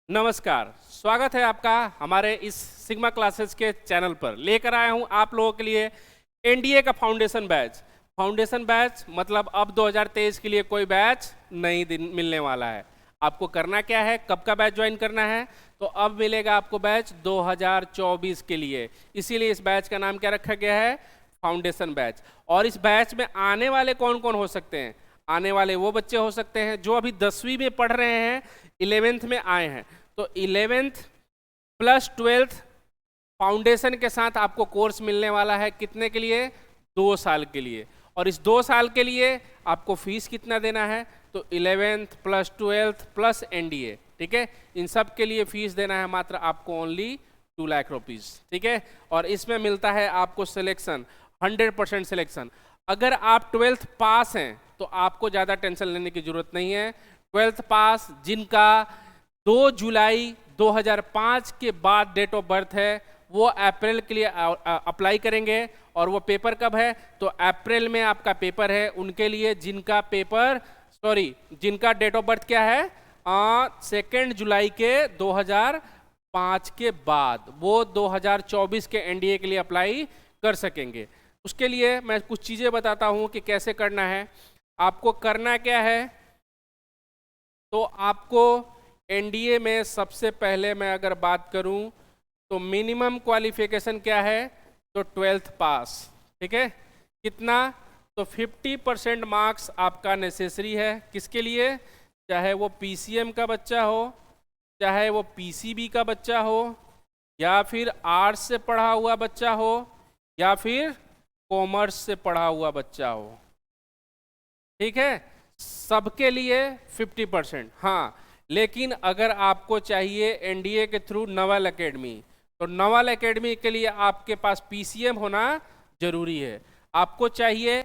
नमस्कार, स्वागत है आपका हमारे इस सिग्मा क्लासेस के चैनल पर। लेकर आया हूं आप लोगों के लिए एनडीए का फाउंडेशन बैच मतलब अब 2023 के लिए कोई बैच नहीं मिलने वाला है। आपको करना क्या है, कब का बैच ज्वाइन करना है, तो अब मिलेगा आपको बैच 2024 के लिए। इसीलिए इस बैच का नाम क्या रखा गया है, फाउंडेशन बैच। और इस बैच में आने वाले कौन कौन हो सकते हैं? आने वाले वो बच्चे हो सकते हैं जो अभी 10वीं में पढ़ रहे हैं, 11th में आए हैं। तो 11th प्लस 12th फाउंडेशन के साथ आपको कोर्स मिलने वाला है। कितने के लिए? 2 साल के लिए। और इस 2 साल के लिए आपको फीस कितना देना है? तो 11th plus 12th plus NDA, ठीक है, इन सब के लिए फीस देना है मात्र आपको ओनली 2 लाख रुपीज़, ठीक है। और इसमें मिलता है आपको सिलेक्शन, 100% सिलेक्शन। अगर आप 12th पास हैं तो आपको ज़्यादा टेंशन लेने की जरूरत नहीं है। 12th पास जिनका 2 जुलाई 2005 के बाद डेट ऑफ बर्थ है, वो अप्रैल के लिए अप्लाई करेंगे। और वो पेपर कब है? तो अप्रैल में आपका पेपर है उनके लिए जिनका जिनका डेट ऑफ बर्थ क्या है, 2 जुलाई के 2005 के बाद, वो 2024 के एनडीए के लिए अप्लाई कर सकेंगे। उसके लिए मैं कुछ चीज़ें बताता हूँ कि कैसे करना है। आपको करना क्या है, तो आपको एनडीए में सबसे पहले मैं अगर बात करूं तो मिनिमम क्वालिफिकेशन क्या है, तो 12th पास, ठीक है। कितना? तो 50% मार्क्स आपका नेसेसरी है। किसके लिए? चाहे वो पीसीएम का बच्चा हो, चाहे वो पीसीबी का बच्चा हो, या फिर आर्ट्स से पढ़ा हुआ बच्चा हो, या फिर कॉमर्स से पढ़ा हुआ बच्चा हो, ठीक है। सबके लिए 50%। हाँ, लेकिन अगर आपको चाहिए एनडीए के थ्रू नवल एकेडमी, तो नवल एकेडमी के लिए आपके पास पीसीएम होना जरूरी है। आपको चाहिए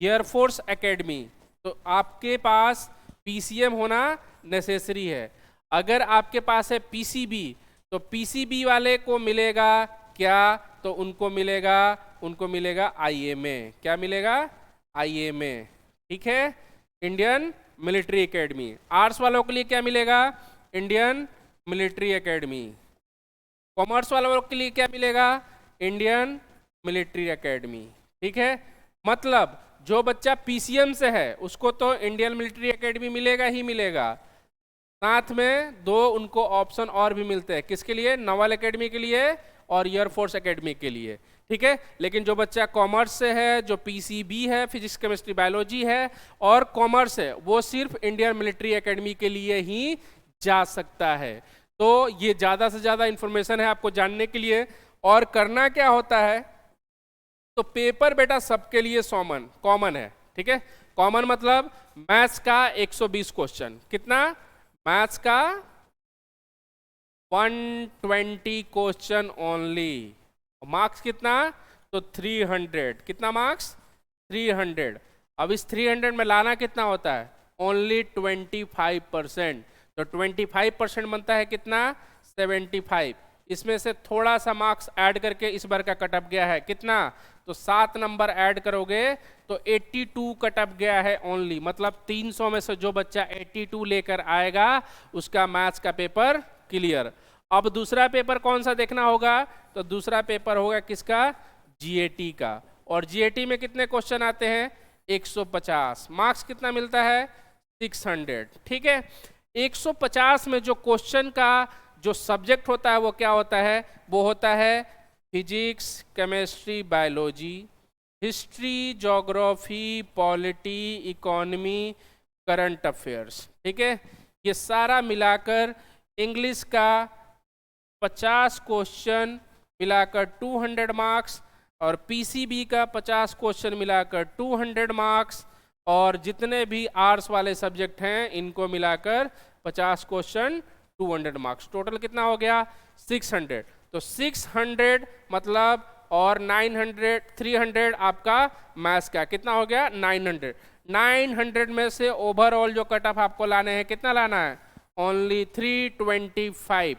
एयरफोर्स एकेडमी, तो आपके पास पीसीएम होना नेसेसरी है। अगर आपके पास है पीसीबी, तो पीसीबी वाले को मिलेगा क्या? तो उनको मिलेगा आईएमए। क्या मिलेगा? आईएमए, ठीक है, इंडियन मिलिट्री एकेडमी। आर्ट्स वालों के लिए क्या मिलेगा? Indian military academy. कॉमर्स वालों के लिए क्या मिलेगा? इंडियन मिलिट्री एकेडमी, ठीक है। मतलब जो बच्चा पीसीएम से है उसको तो इंडियन मिलिट्री एकेडमी मिलेगा ही मिलेगा, साथ में 2 उनको ऑप्शन और भी मिलते हैं। किसके लिए? नवल एकेडमी के लिए और एयरफोर्स एकेडमी के लिए, ठीक है। लेकिन जो बच्चा कॉमर्स से है, जो पीसीबी है, फिजिक्स केमिस्ट्री बायोलॉजी है और कॉमर्स है, वो सिर्फ इंडियन मिलिट्री एकेडमी के लिए ही जा सकता है। तो ये ज़्यादा से ज़्यादा इंफॉर्मेशन है आपको जानने के लिए। और करना क्या होता है, तो पेपर बेटा सबके लिए कॉमन है, ठीक है। कॉमन मतलब मैथ्स का 120 क्वेश्चन। कितना? मैथ्स का 120 क्वेश्चन ओनली। मार्क्स कितना? तो 300। कितना मार्क्स? 300। अब इस 300 में लाना कितना होता है? ओनली 25%। तो 25% बनता है कितना? 75। इसमें से थोड़ा सा मार्क्स ऐड करके इस बार का कट ऑफ गया है कितना? तो 7 नंबर ऐड करोगे तो 82 कट ऑफ गया है ओनली। मतलब 300 में से जो बच्चा 82 लेकर आएगा उसका मैथ्स का पेपर क्लियर। अब दूसरा पेपर कौन सा देखना होगा? तो दूसरा पेपर होगा किसका? जीएटी का। और जीएटी में कितने क्वेश्चन आते हैं? 150। मार्क्स कितना मिलता है? 600, ठीक है। 150 में जो क्वेश्चन का जो सब्जेक्ट होता है वो क्या होता है? वो होता है physics, chemistry, biology, history, geography, polity, economy, current affairs, ठीक है। ये सारा मिलाकर इंग्लिश का 50 क्वेश्चन मिलाकर 200 मार्क्स, और पीसीबी का 50 क्वेश्चन मिलाकर 200 मार्क्स, और जितने भी आर्ट्स वाले सब्जेक्ट हैं इनको मिलाकर 50 क्वेश्चन 200 मार्क्स। टोटल कितना हो गया? 600। तो 600 मतलब, और 300 आपका मैथ्स का कितना हो गया? 900। 900 में से ओवरऑल जो कट ऑफ आपको लाने हैं, कितना लाना है? ओनली 325।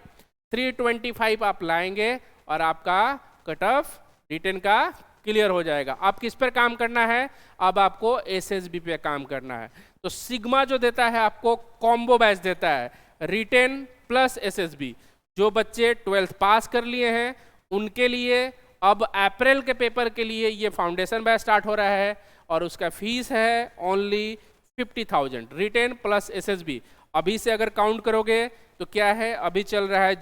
325 आप लाएंगे और आपका कट ऑफ रिटन का क्लियर हो जाएगा। अब किस पर काम करना है? अब आपको एसएसबी पे काम करना है। तो सिग्मा जो देता है आपको कॉम्बो बैच देता है, रिटेन प्लस एसएसबी। जो बच्चे 12th पास कर लिए हैं उनके लिए अब अप्रैल के पेपर के लिए ये फाउंडेशन बैच स्टार्ट हो रहा है और उसका फीस है ओनली 50,000 रिटेन प्लस एसएसबी। अभी से अगर काउंट करोगे तो क्या है, अभी चल रहा है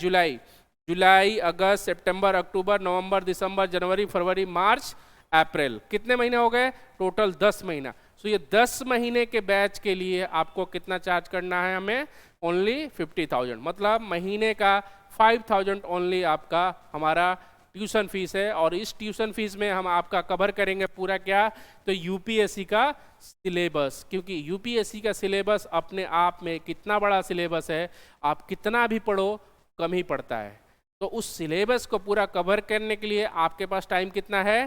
जुलाई, अगस्त, सितंबर, अक्टूबर, नवंबर, दिसंबर, जनवरी, फरवरी, मार्च, अप्रैल, कितने महीने हो गए टोटल? 10 महीना। सो ये 10 महीने के बैच के लिए आपको कितना चार्ज करना है? हमें ओनली 50,000, मतलब महीने का 5,000 ओनली आपका हमारा ट्यूशन फीस है। और इस ट्यूशन फीस में हम आपका कवर करेंगे पूरा क्या, तो यूपीएससी का सिलेबस, क्योंकि यूपीएससी का सिलेबस अपने आप में कितना बड़ा सिलेबस है, आप कितना भी पढ़ो कम ही पड़ता है। तो उस सिलेबस को पूरा कवर करने के लिए आपके पास टाइम कितना है?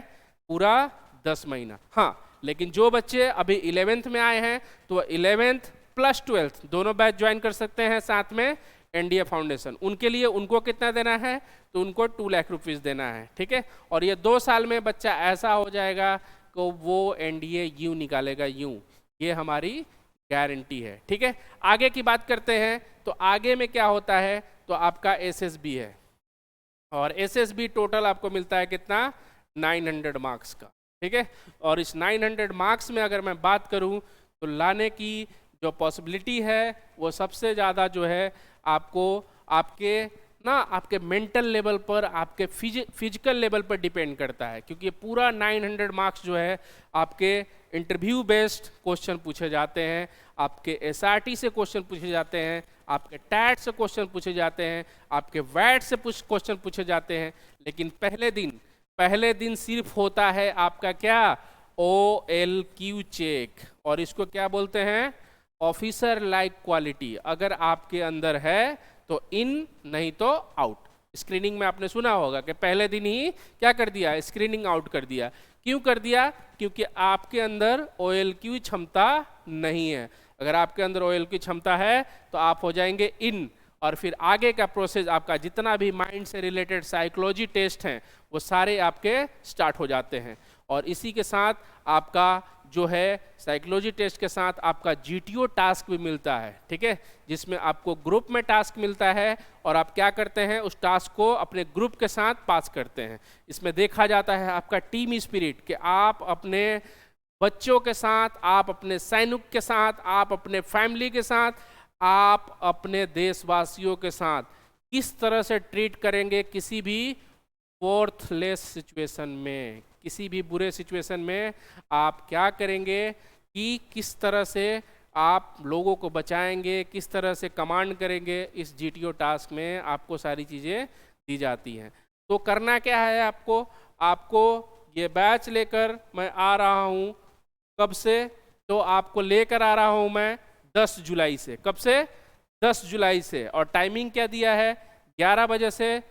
पूरा 10 महीना। हाँ, लेकिन जो बच्चे अभी 11th में आए हैं तो 11th प्लस 12th दोनों बैच ज्वाइन कर सकते हैं साथ में एनडीए फाउंडेशन। उनके लिए उनको कितना देना है? तो उनको 2 लाख रुपीस देना है, ठीक है। और ये 2 साल में बच्चा ऐसा हो जाएगा कि वो एनडीए यूं निकालेगा, यूं, ये हमारी गारंटी है, ठीक है। आगे की बात करते हैं तो आगे में क्या होता है, तो आपका एसएसबी है और एसएसबी टोटल आपको मिलता है कितना? 900 मार्क्स का, ठीक है। और इस 900 मार्क्स में अगर मैं बात करूं तो लाने की जो पॉसिबिलिटी है वो सबसे ज़्यादा जो है आपको आपके मेंटल लेवल पर, आपके फिजिकल लेवल पर डिपेंड करता है, क्योंकि ये पूरा 900 मार्क्स जो है आपके इंटरव्यू बेस्ड क्वेश्चन पूछे जाते हैं, आपके एसआरटी से क्वेश्चन पूछे जाते हैं, आपके टैट से क्वेश्चन पूछे जाते हैं, आपके वैट से क्वेश्चन पूछे जाते हैं। लेकिन पहले दिन सिर्फ होता है आपका क्या? OLQ चेक, और इसको क्या बोलते हैं? Officer like quality. अगर आपके अंदर है तो इन, नहीं तो आउट। स्क्रीनिंग में आपने सुना होगा कि पहले दिन ही क्या कर दिया? स्क्रीनिंग आउट कर दिया। क्यों कर दिया? क्योंकि आपके अंदर OLQ क्षमता नहीं है। अगर आपके अंदर OLQ क्षमता है तो आप हो जाएंगे इन, और फिर आगे का प्रोसेस आपका जितना भी माइंड से रिलेटेड साइकोलॉजी टेस्ट हैं वो सारे आपके स्टार्ट हो जाते हैं। और इसी के साथ आपका जो है साइकोलॉजी टेस्ट के साथ आपका GTO टास्क भी मिलता है, ठीक है, जिसमें आपको ग्रुप में टास्क मिलता है और आप क्या करते हैं? उस टास्क को अपने ग्रुप के साथ पास करते हैं। इसमें देखा जाता है आपका टीम स्पिरिट, कि आप अपने बच्चों के साथ, आप अपने सैनिक के साथ, आप अपने फैमिली के साथ, आप अपने देशवासियों के साथ किस तरह से ट्रीट करेंगे किसी भी वर्थलेस सिचुएशन में, किसी भी बुरे सिचुएशन में आप क्या करेंगे, कि किस तरह से आप लोगों को बचाएंगे, किस तरह से कमांड करेंगे। इस GTO टास्क में आपको सारी चीज़ें दी जाती हैं। तो करना क्या है आपको ये बैच लेकर मैं आ रहा हूँ। कब से? तो आपको लेकर आ रहा हूँ मैं 10 जुलाई से। कब से? 10 जुलाई से। और टाइमिंग क्या दिया है? 11 बजे से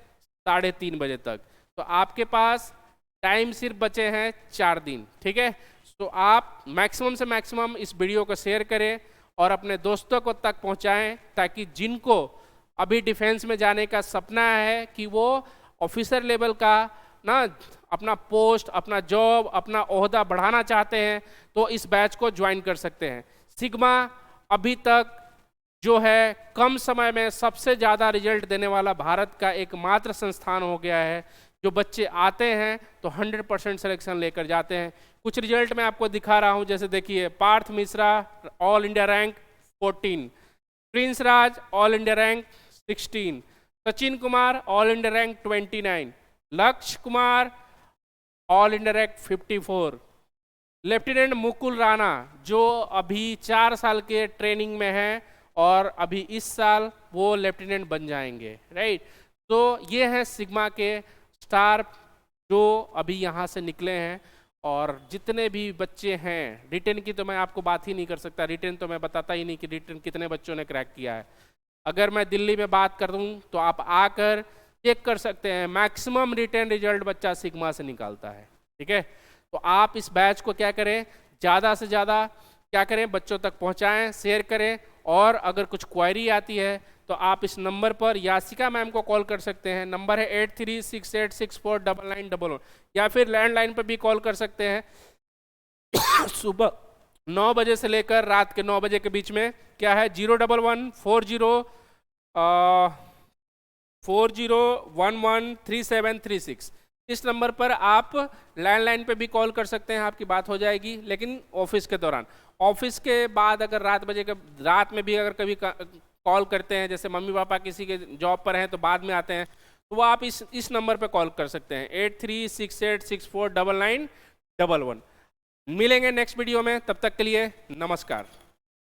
3:30 बजे तक। तो आपके पास टाइम सिर्फ बचे हैं 4 दिन, ठीक है। तो आप मैक्सिमम से मैक्सिमम इस वीडियो को शेयर करें और अपने दोस्तों को तक पहुंचाएं, ताकि जिनको अभी डिफेंस में जाने का सपना है कि वो ऑफिसर लेवल का ना अपना पोस्ट, अपना जॉब, अपना ओहदा बढ़ाना चाहते हैं, तो इस बैच को ज्वाइन कर सकते हैं। सिग्मा अभी तक जो है कम समय में सबसे ज़्यादा रिजल्ट देने वाला भारत का एकमात्र संस्थान हो गया है। जो बच्चे आते हैं तो 100% सिलेक्शन लेकर जाते हैं। कुछ रिजल्ट मैं आपको दिखा रहा हूं, जैसे देखिए Parth Mishra all India rank 14, Prince Raj all India rank 16, Sachin Kumar all India rank 29, Lakshya Kumar all India rank 54, lieutenant Mukul Rana जो अभी 4 साल के ट्रेनिंग में हैं और अभी इस साल वो लेफ्टिनेंट बन जाएंगे, राइट। तो ये हैं सिग्मा के स्टार जो अभी यहाँ से निकले हैं। और जितने भी बच्चे हैं, रिटेन की तो मैं आपको बात ही नहीं कर सकता, रिटेन तो मैं बताता ही नहीं कि रिटेन कितने बच्चों ने क्रैक किया है। अगर मैं दिल्ली में बात कर दूँ तो आप आकर चेक कर सकते हैं, मैक्सिमम रिटेन रिजल्ट बच्चा सिग्मा से निकालता है, ठीक है। तो आप इस बैच को क्या करें, ज़्यादा से ज़्यादा क्या करें, बच्चों तक पहुँचाएँ, शेयर करें। और अगर कुछ क्वेरी आती है तो आप इस नंबर पर यासिका मैम को कॉल कर सकते हैं। नंबर है 8368649911, या फिर लैंडलाइन पर भी कॉल कर सकते हैं। सुबह 9 बजे से लेकर रात के 9 बजे के बीच में क्या है 01140 40113736। इस नंबर पर आप लैंडलाइन पे भी कॉल कर सकते हैं, आपकी बात हो जाएगी, लेकिन ऑफिस के दौरान। ऑफिस के बाद अगर रात में भी अगर कभी कॉल करते हैं, जैसे मम्मी पापा किसी के जॉब पर हैं तो बाद में आते हैं, तो वो आप इस नंबर पे कॉल कर सकते हैं 8368649911। मिलेंगे नेक्स्ट वीडियो में, तब तक के लिए नमस्कार।